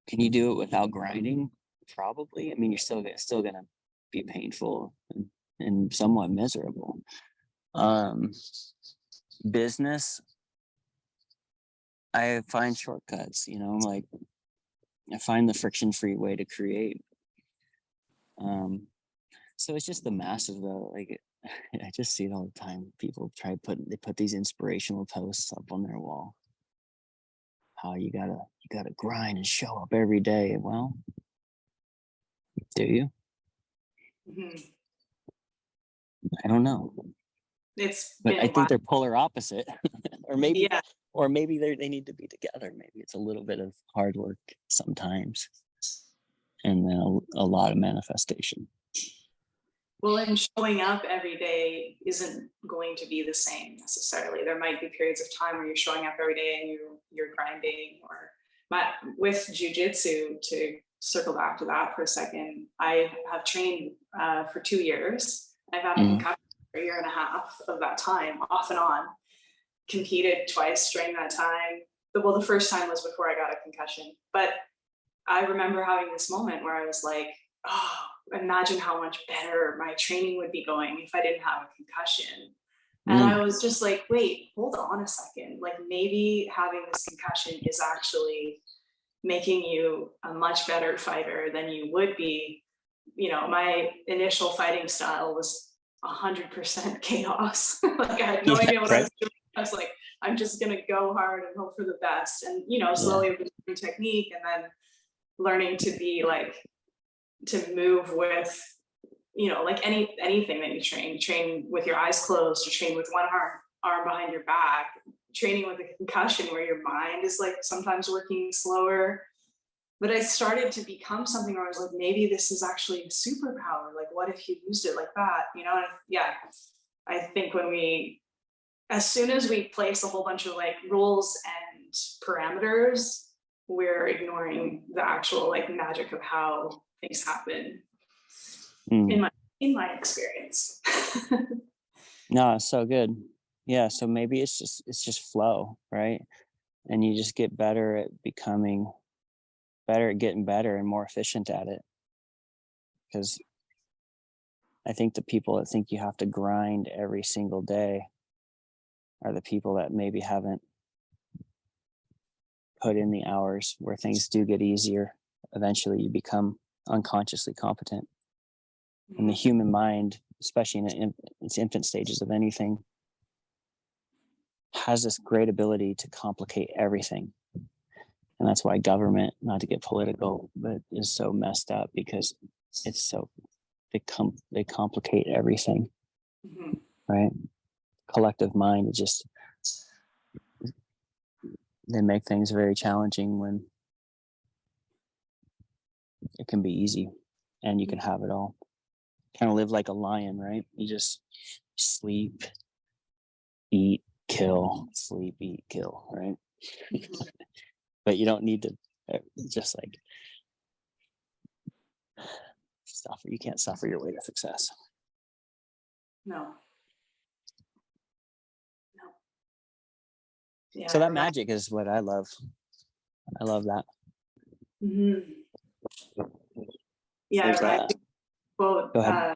Can you do it without grinding? Probably. I mean, you're still gonna be painful and somewhat miserable. Um, Business, I find shortcuts. Like I find the friction-free way to create. Um, so it's just the massive though. Like I just see it all the time. People they put these inspirational posts up on their wall. How you gotta grind and show up every day. Well, do you? Mhm. I don't know, It's but I been think wild. they're polar opposite, or maybe, Yeah. they need to be together. Maybe it's a little bit of hard work sometimes, and then a lot of manifestation. Well, and showing up every day isn't going to be the same necessarily. There might be periods of time where you're showing up every day and you're grinding. Or with jujitsu, to circle back to that for a second, I have trained for 2 years. I've had a Mhm. concussion for a year and a half of that time, off and on. Competed twice during that time. Well, the first time was before I got a concussion, but I remember having this moment where I was like, oh, imagine how much better my training would be going if I didn't have a concussion. And I Mm. was just like, wait, hold on a second. Like maybe having this concussion is actually making you a much better fighter than you would be. My initial fighting style was 100% chaos. Like I had no Yeah. idea what I Right. was doing. I was like, I'm just gonna go hard and hope for the best. And Yeah. slowly improving technique, and then learning to be like, to move with, like anything that you train with your eyes closed, or train with one arm behind your back, training with a concussion where your mind is like sometimes working slower. But I started to become something where I was like, maybe this is actually a superpower. Like, what if you used it like that? And yeah, I think as soon as we place a whole bunch of like rules and parameters, we're ignoring the actual like magic of how things happen in Mm. my experience. No, it's so good. Yeah. So maybe it's just flow, right? And you just get better at becoming better at getting better and more efficient at it. Because I think the people that think you have to grind every single day are the people that maybe haven't put in the hours where things do get easier. Eventually, you become unconsciously competent. And the human mind, especially in its infant stages of anything, has this great ability to complicate everything. And that's why government, not to get political, but is so messed up, because it's so they complicate everything, Mhm. right? Collective mind, it just they make things very challenging when it can be easy and you can have it all. Kind of live like a lion, right? You just sleep, eat, kill, sleep, eat, kill, right? But you don't need to just like suffer. You can't suffer your way to success. No, no. Yeah, So I that remember. magic is what I love. I love that. Mhm. Yeah, it There's reminds a me of the quote, Go ahead.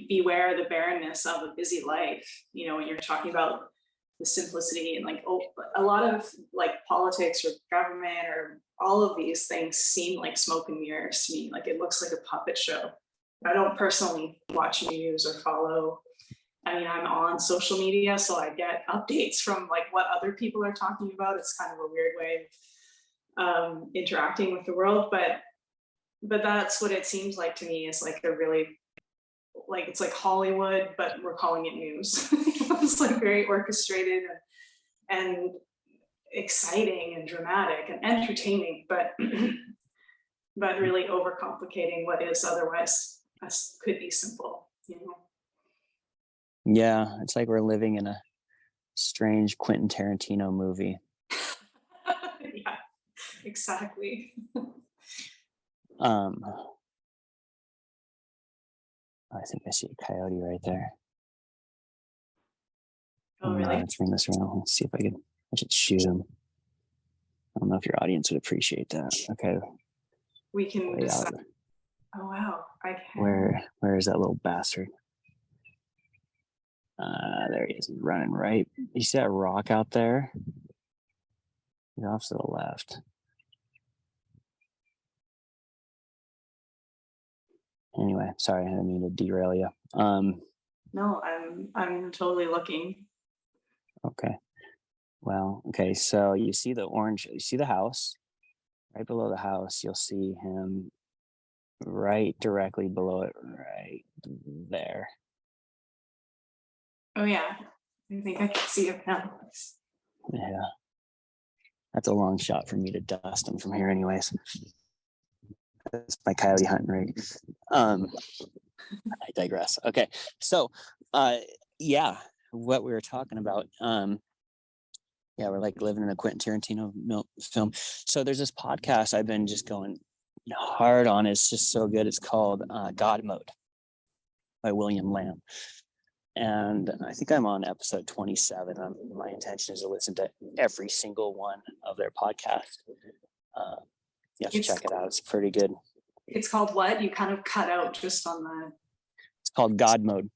beware the barrenness of a busy life. When you're talking about the simplicity, and like, oh, a lot of like politics or government or all of these things seem like smoke and mirrors to me. Like it looks like a puppet show. I don't personally watch news or follow. I mean, I'm on social media, so I get updates from like what other people are talking about. It's kind of a weird way of interacting with the world, but that's what it seems like to me, is like a really, like, it's like Hollywood, but we're calling it news. It's like very orchestrated and exciting and dramatic and entertaining, but but really overcomplicating what is otherwise could be simple. Yeah, it's like we're living in a strange Quentin Tarantino movie. Yeah, exactly. Um, I think I see a coyote right there. Oh, really? Let's bring this around. Let's see if I should shoot him. I don't know if your audience would appreciate that. Okay. We can Way decide. out. Oh, wow. I can. Where is that little bastard? There he is. He's running right. You see that rock out there? He's off to the left. Anyway, sorry, I didn't mean to derail you. No, I'm totally looking. Okay. Well, okay. So you see the orange, you see the house. Right below the house, you'll see him right directly below it, right there. Oh, yeah. I think I can see it now. Yeah. That's a long shot for me to dust him from here, anyways. That's my coyote hunting rig. I digress. Okay. So, yeah, what we were talking about. Yeah, we're like living in a Quentin Tarantino film. So there's this podcast I've been just going hard on. It's just so good. It's called God Mode by William Lamb. And I think I'm on episode 27. My intention is to listen to every single one of their podcasts. You have to check it out. It's pretty good. It's called what? You kind of cut out just on the... It's called God Mode.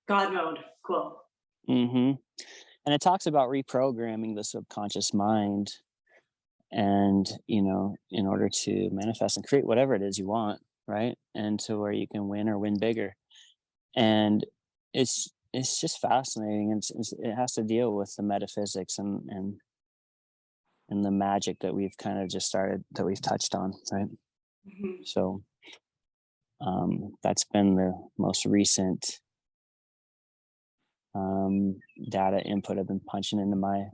God Mode. Cool. Mm-hmm. And it talks about reprogramming the subconscious mind and, in order to manifest and create whatever it is you want, right? And to where you can win or win bigger. And it's just fascinating. It has to deal with the metaphysics and the magic that we've kind of just started, that we've touched on, right? Mm-hmm. So that's been the most recent data input I've been punching into my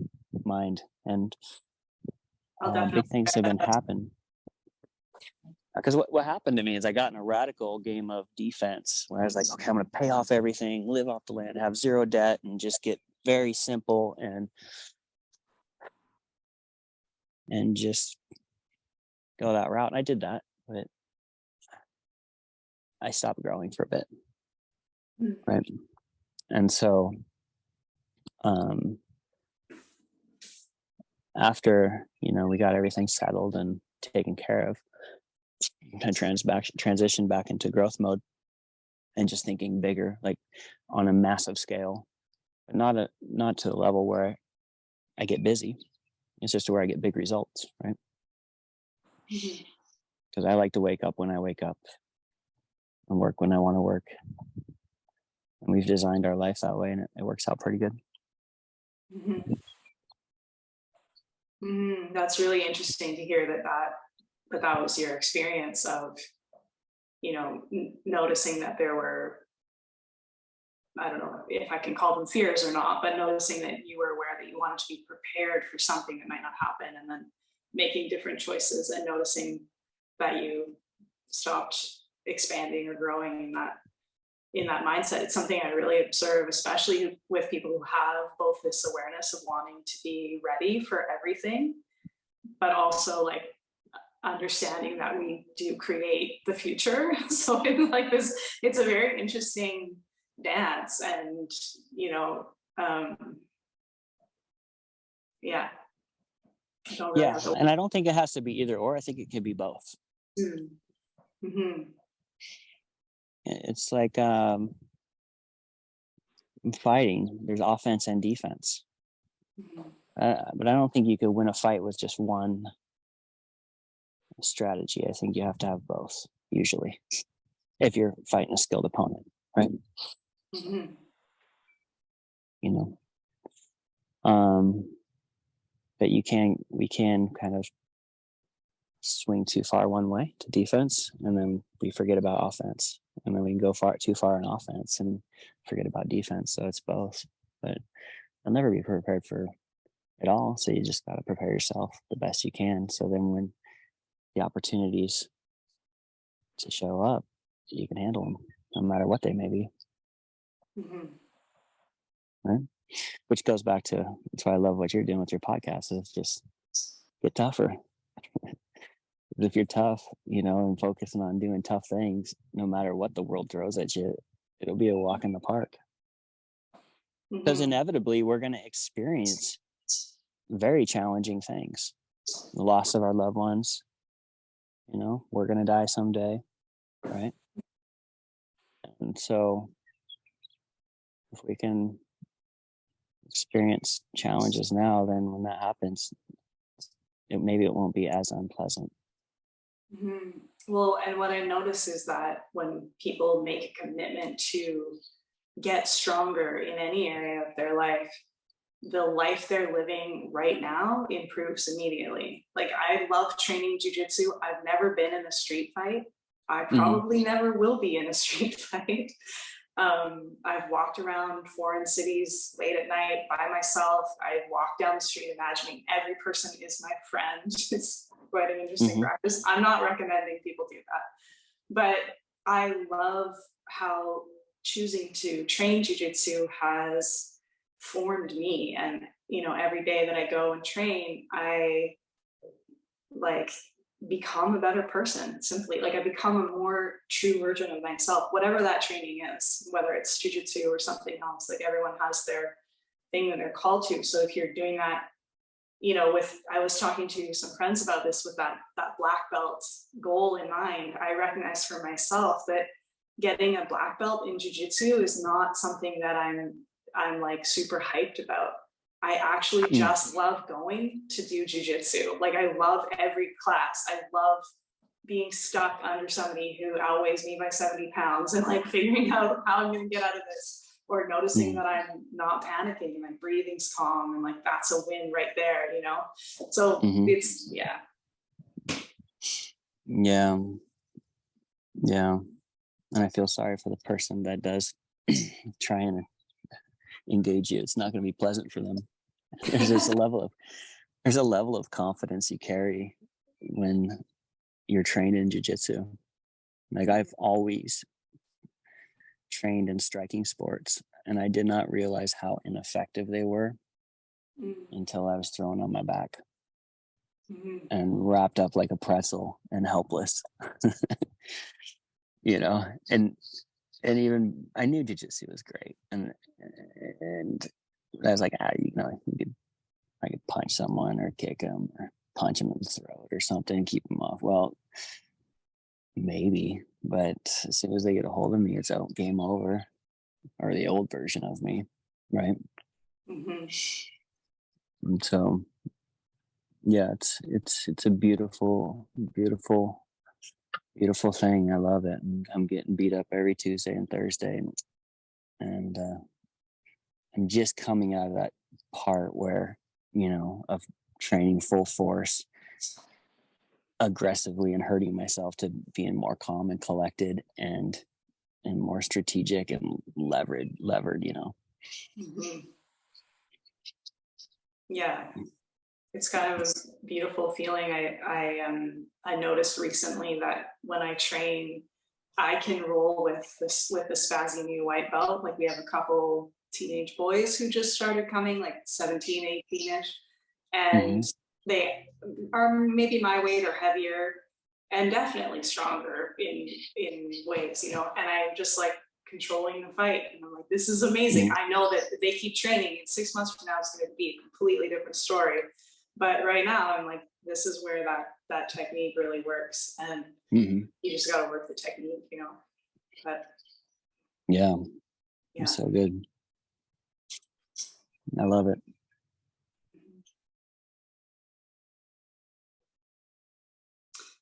mind, and big things have been happening. Because what happened to me is I got in a radical game of defense where I was like, okay, I'm going to pay off everything, live off the land, have zero debt, and just get very simple and just go that route. And I did that, but I stopped growing for a bit. Right. And so after, we got everything settled and taken care of, kind of transition back into growth mode and just thinking bigger, like on a massive scale, but not to the level where I get busy. It's just where I get big results, right? Because I like to wake up when I wake up and work when I want to work. And we've designed our life that way, and it works out pretty good. Mm-hmm. Mm-hmm. That's really interesting to hear that was your experience of, noticing that there were, I don't know if I can call them fears or not, but noticing that you were aware that you wanted to be prepared for something that might not happen, and then making different choices and noticing that you stopped expanding or growing in that mindset. It's something I really observe, especially with people who have both this awareness of wanting to be ready for everything, but also like understanding that we do create the future. So it's a very interesting dance, and yeah. Yeah, and I don't think it has to be either or. I think it can be both. Mm-hmm. It's like fighting. There's offense and defense. Mm-hmm. But I don't think you could win a fight with just one strategy. I think you have to have both, usually, if you're fighting a skilled opponent, right? Mm-hmm. But we can kind of swing too far one way to defense, and then we forget about offense, and then we can go too far in offense and forget about defense. So it's both, but I'll never be prepared for it all. So you just got to prepare yourself the best you can. So then when the opportunities to show up, you can handle them no matter what they may be. Mm-hmm. Right. Which goes back to, that's why I love what you're doing with your podcast, is just get tougher. If you're tough, and focusing on doing tough things, no matter what the world throws at you, it'll be a walk in the park. Because Mhm. inevitably we're going to experience very challenging things. The loss of our loved ones, we're going to die someday, right? And so if we can experience challenges now, then when that happens, maybe it won't be as unpleasant. Mhm. Well, and what I notice is that when people make a commitment to get stronger in any area of their life, the life they're living right now improves immediately. Like, I love training jujitsu. I've never been in a street fight. I Mm-hmm. probably never will be in a street fight. I've walked around foreign cities late at night by myself. I walk down the street imagining every person is my friend. It's quite an interesting Mm-hmm. practice. I'm not recommending people do that, but I love how choosing to train jujitsu has formed me. And, every day that I go and train, I like become a better person simply. Like, I become a more true version of myself, whatever that training is, whether it's jujitsu or something else. Like, everyone has their thing that they're called to. So if you're doing that, I was talking to some friends about this with that black belt goal in mind. I recognize for myself that getting a black belt in jujitsu is not something that I'm like super hyped about. I actually Mm. just love going to do jujitsu. Like, I love every class. I love being stuck under somebody who outweighs me by 70 pounds and like figuring out how I'm going to get out of this, or noticing Mm. that I'm not panicking and my breathing's calm, and like that's a win right there. So Mm-hmm. it's, yeah. Yeah. Yeah. And I feel sorry for the person that does try and engage you. It's not going to be pleasant for them. There's just there's a level of confidence you carry when you're trained in jiu-jitsu. Like, I've always trained in striking sports, and I did not realize how ineffective they were until I was thrown on my back Mm-hmm. and wrapped up like a pretzel and helpless. you know, and even I knew jiu-jitsu was great, and I was like, I could punch someone or kick them or punch them in the throat or something and keep them off. Well, maybe, but as soon as they get a hold of me, it's out, game over, or the old version of me, right? Mm-hmm. And so, yeah, it's a beautiful, beautiful, beautiful thing. I love it, and I'm getting beat up every Tuesday and Thursday, and I'm just coming out of that part where of training full force aggressively and hurting myself to being more calm and collected and more strategic and levered. Mm-hmm. Yeah, it's kind of a beautiful feeling. I noticed recently that when I train, I can roll with the spazzy new white belt. Like, we have a couple teenage boys who just started coming, like 17, 18-ish, and Mm-hmm. they are maybe my weight or heavier, and definitely stronger in ways. And I'm just like controlling the fight, and I'm like, this is amazing. Mm-hmm. I know that if they keep training, in 6 months from now it's going to be a completely different story, but right now I'm like, this is where that technique really works, and Mm-hmm. you just got to work the technique. But Yeah, it's yeah. so good. I love it.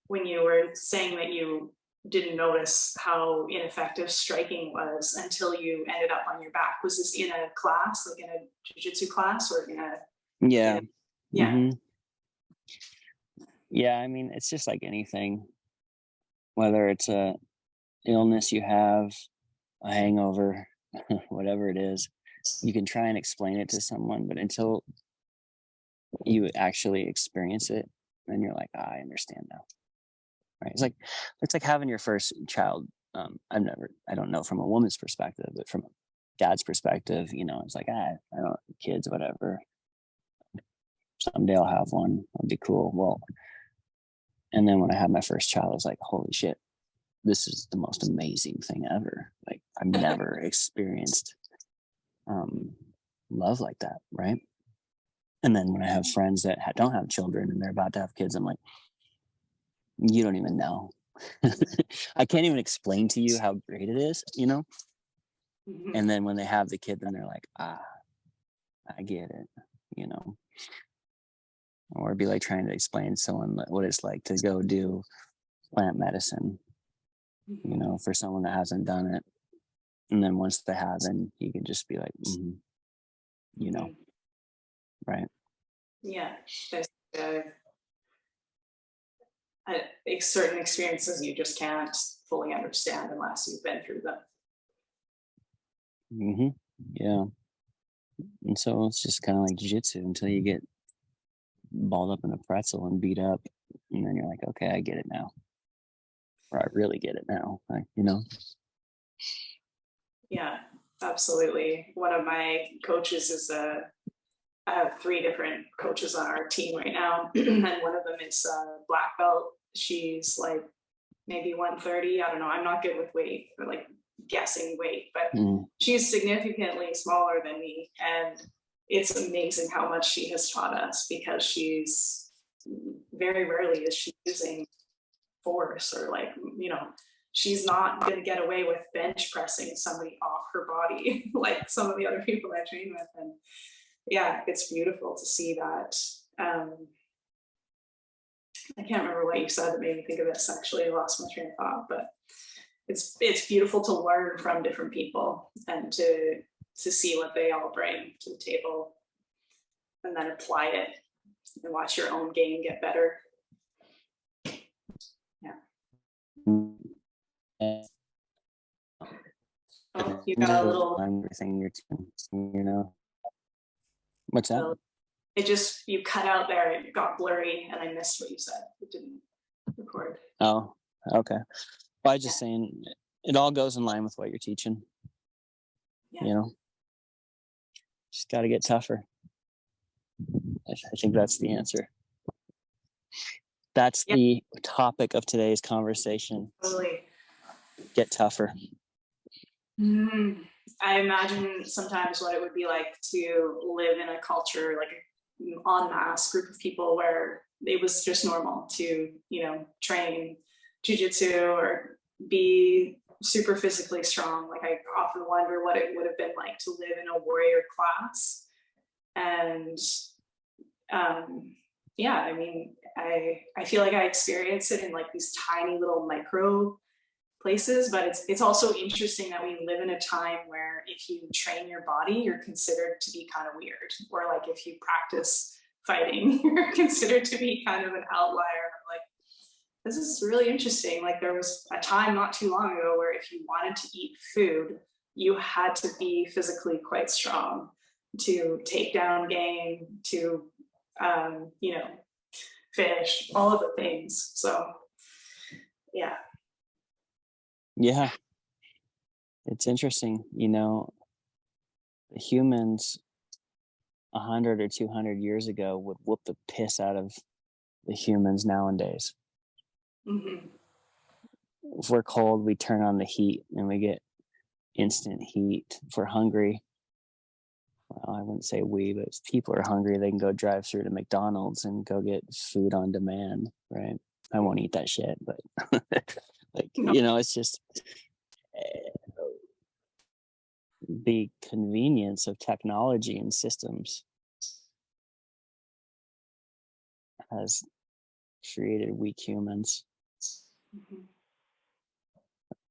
When you were saying that you didn't notice how ineffective striking was until you ended up on your back, was this in a class, like in a jiu-jitsu class, or in Yeah. a yeah. Mm-hmm. Yeah, I mean, it's just like anything, whether it's a illness you have, a hangover, whatever it is, you can try and explain it to someone, but until you actually experience it, then you're like, I understand now. Right? It's like having your first child. I don't know from a woman's perspective, but from a dad's perspective, it's like, I don't kids, whatever. Someday I'll have one. It'll be cool. Well, and then when I had my first child, I was like, holy shit, this is the most amazing thing ever. Like, I've never experienced love like that, right? And then when I have friends that don't have children and they're about to have kids, I'm like, you don't even know. I can't even explain to you how great it is, you know? Mhm. And then when they have the kid, then they're like, I get it, you know? Or it'd be like trying to explain to someone what it's like to go do plant medicine, you know, for someone that hasn't done it. And then once they have, then you can just be like, you know, right? Yeah, there's certain experiences you just can't fully understand unless you've been through them. Yeah. And so it's just kind of like jiu-jitsu until you get balled up in a pretzel and beat up. And then you're like, okay, I get it now. Or I really get it now. Like, you know? Yeah, absolutely. One of my coaches is I have 3 different coaches on our team right now, and one of them is a black belt. She's like maybe 130. I don't know. I'm not good with weight or like guessing weight, but she's significantly smaller than me. And it's amazing how much she has taught us, because she's very rarely is she using force, or like, she's not going to get away with bench pressing somebody off her body like some of the other people I train with. And yeah, it's beautiful to see that. I can't remember what you said that made me think of this. Actually, I lost my train of thought, but it's beautiful to learn from different people and to see what they all bring to the table, and then apply it and watch your own game get better. Yeah. Oh, you got a little. Everything you're doing, you know. What's that? You cut out there. It got blurry, and I missed what you said. It didn't record. Oh, okay. Well, I was just saying, it all goes in line with what you're teaching. Yeah. You know, just got to get tougher. I think that's the answer. That's the topic of today's conversation. Totally. Get tougher. I imagine sometimes what it would be like to live in a culture, like an en masse group of people, where it was just normal to, train jujitsu or be super physically strong. Like, I often wonder what it would have been like to live in a warrior class. And I mean, I feel like I experience it in like these tiny little micro places, but it's also interesting that we live in a time where if you train your body, you're considered to be kind of weird, or like if you practice fighting, you're considered to be kind of an outlier. Like, this is really interesting. Like, there was a time not too long ago where if you wanted to eat food, you had to be physically quite strong to take down game, to fish, all of the things. So yeah. Yeah. It's interesting, the humans 100 or 200 years ago would whoop the piss out of the humans nowadays. If we're cold, we turn on the heat and we get instant heat. If we're hungry, well, I wouldn't say we, but if people are hungry, they can go drive through to McDonald's and go get food on demand, right? I won't eat that shit, but it's just the convenience of technology and systems has created weak humans.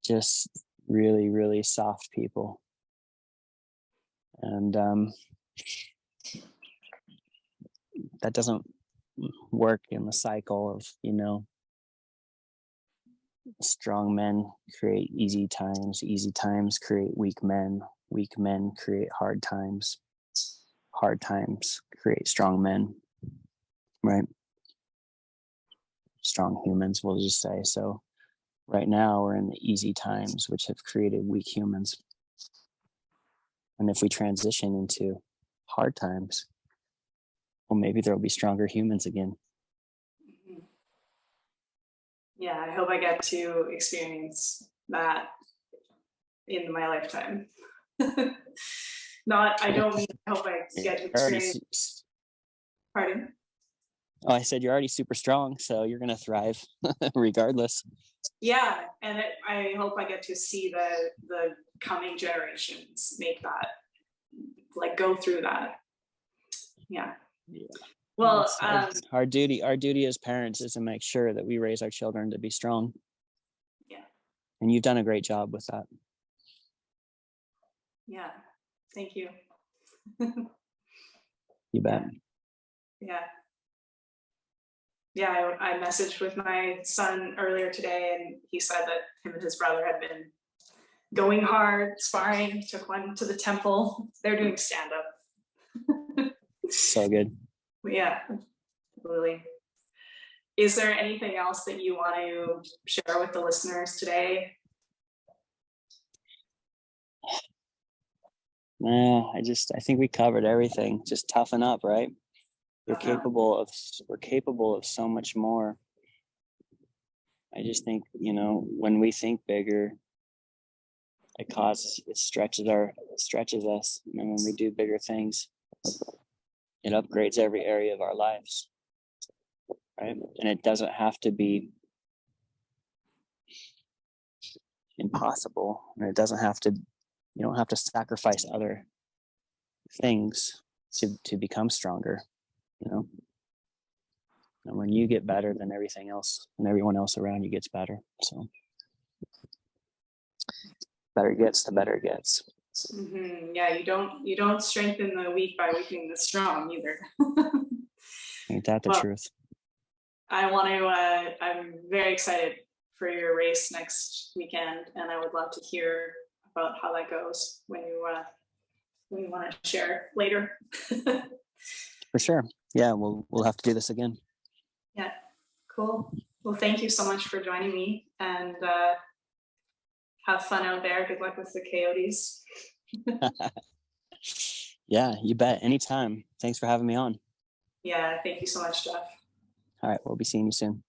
Just really, really soft people. And that doesn't work in the cycle of, strong men create easy times create weak men create hard times create strong men, right? Strong humans, we'll just say. So right now we're in the easy times, which have created weak humans. And if we transition into hard times, well, maybe there'll be stronger humans again. Yeah, I hope I get to experience that in my lifetime. Not, I don't mean, I hope I get to You're already experience, pardon? oh, I said you're already super strong, so you're gonna thrive regardless. Yeah, and I hope I get to see the coming generations make that, like, go through that. Yeah. Yeah. Well, It's our duty. Our duty as parents is to make sure that we raise our children to be strong. yeah, And you've done a great job with that. yeah. Thank you. You bet. Yeah. Yeah, I messaged with my son earlier today, and he said that him and his brother had been going hard, sparring, took one to the temple. They're doing stand up. So good. Yeah, really. Is there anything else that you want to share with the listeners today? No, I think we covered everything. Just toughen up, right? We're Okay. capable of so much more. I just think, when we think bigger, it stretches us. And when we do bigger things, it upgrades every area of our lives. Right. And it doesn't have to be impossible. And it doesn't have to, you don't have to sacrifice other things to become stronger, and when you get better, then everything else and everyone else around you gets better. So better gets, the better it gets. Mm-hmm. Yeah, you don't strengthen the weak by weakening the strong either. Ain't that the truth? I want to. I'm very excited for your race next weekend, and I would love to hear about how that goes when you want to share later. For sure. Yeah, we'll have to do this again. Yeah, cool. Well, thank you so much for joining me, and have fun out there. Good luck with the coyotes. Yeah, you bet. Anytime. Thanks for having me on. Yeah, thank you so much, Jeff. All right, we'll be seeing you soon.